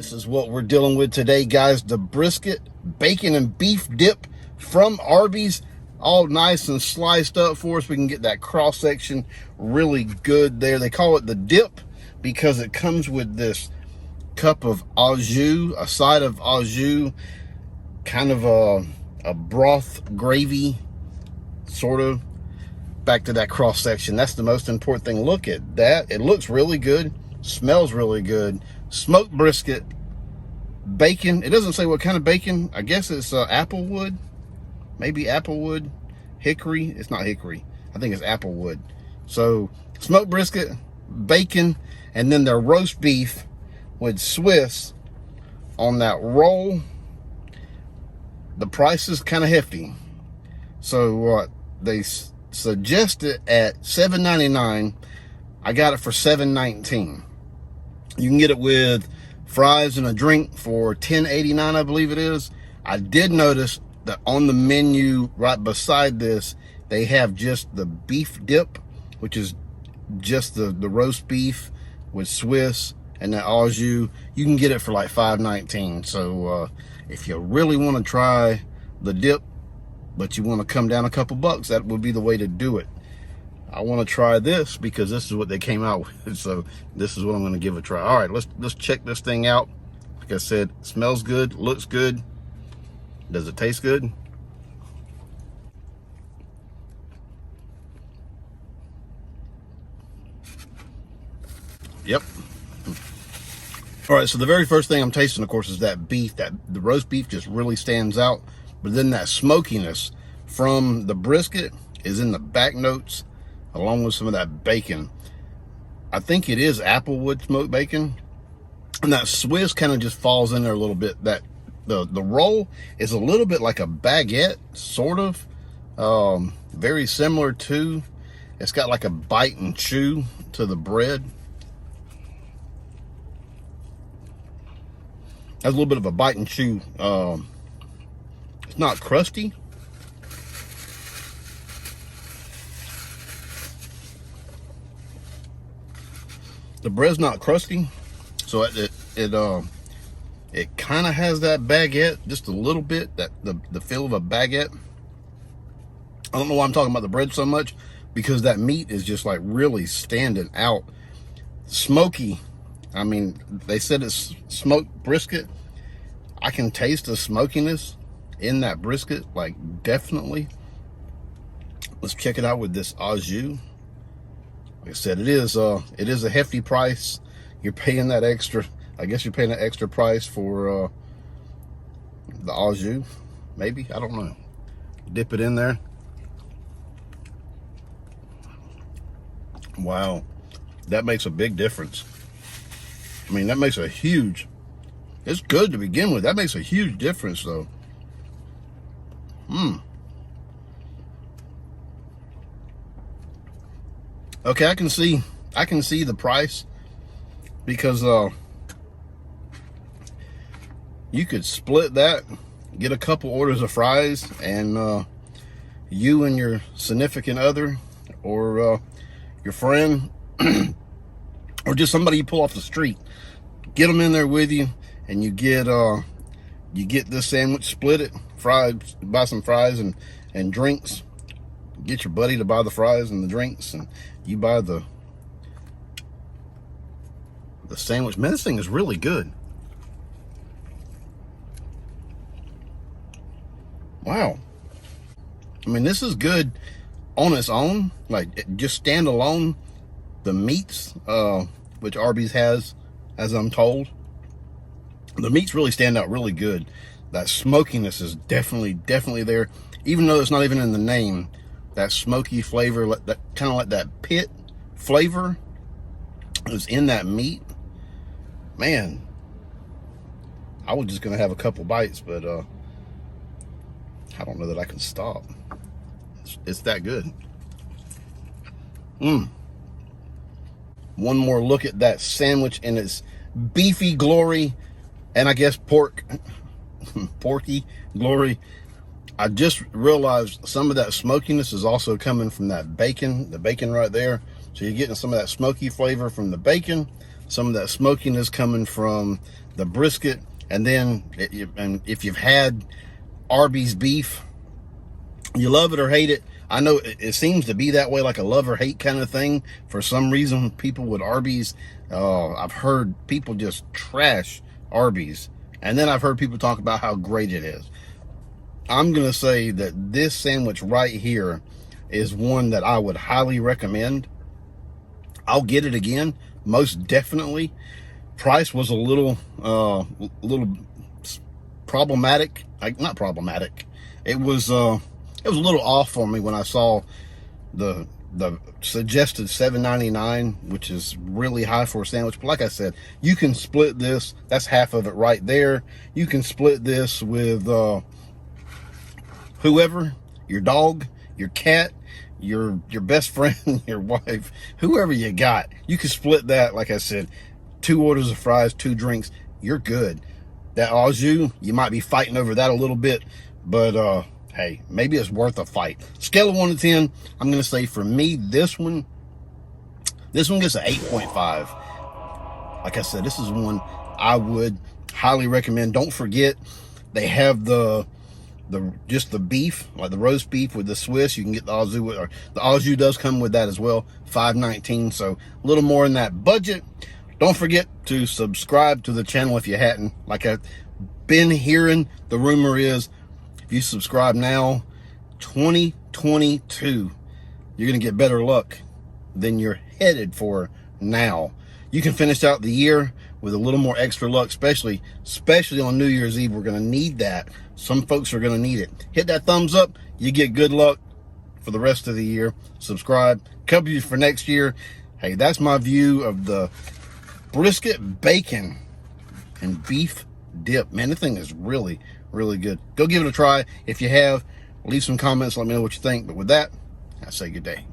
This is what we're dealing with today, guys. The brisket, bacon, and beef dip from Arby's. All nice and sliced up for us. We can get that cross section really good there. They call it the dip because it comes with this cup of au jus, a side of au jus, kind of a broth gravy, sort of. Back to that cross section. That's the most important thing. Look at that. It looks really good. Smells really good. Smoked brisket, bacon. It doesn't say what kind of bacon. I guess it's applewood. Maybe applewood. Hickory. It's not hickory. I think it's applewood. So smoked brisket, bacon, and then their roast beef with Swiss on that roll. The price is kind of hefty. So they suggested at $7.99. I got it for $7.19. You can get it with fries and a drink for $10.89, I believe it is. I did notice that on the menu right beside this, they have just the beef dip, which is just the roast beef with Swiss and that au jus. You can get it for like $5.19. So if you really want to try the dip, but you want to come down a couple bucks, that would be the way to do it. I want to try this because this is what they came out with. So this is what I'm going to give a try. All right, let's check this thing out. Like I said, smells good, looks good. Does it taste good? Yep. All right, so the very first thing I'm tasting, of course, is that beef. The roast beef just really stands out. But then that smokiness from the brisket is in the back notes, along with some of that bacon. I think it is applewood smoked bacon. And that Swiss kind of just falls in there a little bit. That the roll is a little bit like a baguette, sort of. Very similar to. It's got like a bite and chew to the bread. Has a little bit of a bite and chew. It's not crusty. The bread's not crusty, so it kind of has that baguette, just a little bit, that the feel of a baguette. I don't know why I'm talking about the bread so much, because that meat is just like really standing out. Smoky. I mean, they said it's smoked brisket. I can taste the smokiness in that brisket, like definitely. Let's check it out with this au jus. Like I said, it is a hefty price. You're paying that extra. I guess you're paying an extra price for the au jus. Maybe, I don't know. Dip it in there. Wow, that makes a big difference. I mean, that makes a huge. It's good to begin with. That makes a huge difference, though. Okay, I can see the price, because you could split that, get a couple orders of fries, and you and your significant other or your friend or just somebody you pull off the street, get them in there with you, and you get this sandwich, split it, fries, buy some fries and drinks. Get your buddy to buy the fries and the drinks, and you buy the sandwich. Man, this thing is really good. Wow. I mean, this is good on its own, like just stand alone. The meats, which Arby's has, as I'm told, the meats really stand out really good. That smokiness is definitely there, even though it's not even in the name. That smoky flavor, that kind of like that pit flavor is in that meat. Man, I was just gonna have a couple bites, but I don't know that I can stop. It's that good. One more look at that sandwich in its beefy glory, and I guess porky glory. I just realized some of that smokiness is also coming from that bacon, the bacon right there. So you're getting some of that smoky flavor from the bacon, some of that smokiness coming from the brisket. And then if you've had Arby's beef, you love it or hate it. I know it seems to be that way, like a love or hate kind of thing. For some reason, people with Arby's, I've heard people just trash Arby's. And then I've heard people talk about how great it is. I'm going to say that this sandwich right here is one that I would highly recommend. I'll get it again, most definitely. Price was a little problematic. Not problematic. It was a little off for me when I saw the suggested $7.99, which is really high for a sandwich. But like I said, you can split this. That's half of it right there. You can split this with whoever, your dog, your cat, your best friend, your wife, whoever you got. You can split that. Like I said, 2 orders of fries, 2 drinks, you're good. That au jus, you might be fighting over that a little bit, but hey, maybe it's worth a fight. Scale of 1 to 10, I'm gonna say for me, this one gets an 8.5. Like I said, this is one I would highly recommend. Don't forget, they have just the beef, like the roast beef with the Swiss. You can get the au jus, or the au jus does come with that as well. $5.19, so a little more in that budget. Don't forget to subscribe to the channel if you hadn't. Like I've been hearing, the rumor is if you subscribe now, 2022, you're gonna get better luck than you're headed for now. You can finish out the year with a little more extra luck, especially on New Year's Eve. We're gonna need that. Some folks are gonna need it. Hit that thumbs up, you get good luck for the rest of the year. Subscribe, cover you for next year. Hey, that's my view of the brisket bacon and beef dip. Man, this thing is really, really good. Go give it a try. If you have, leave some comments, let me know what you think. But with that, I say good day.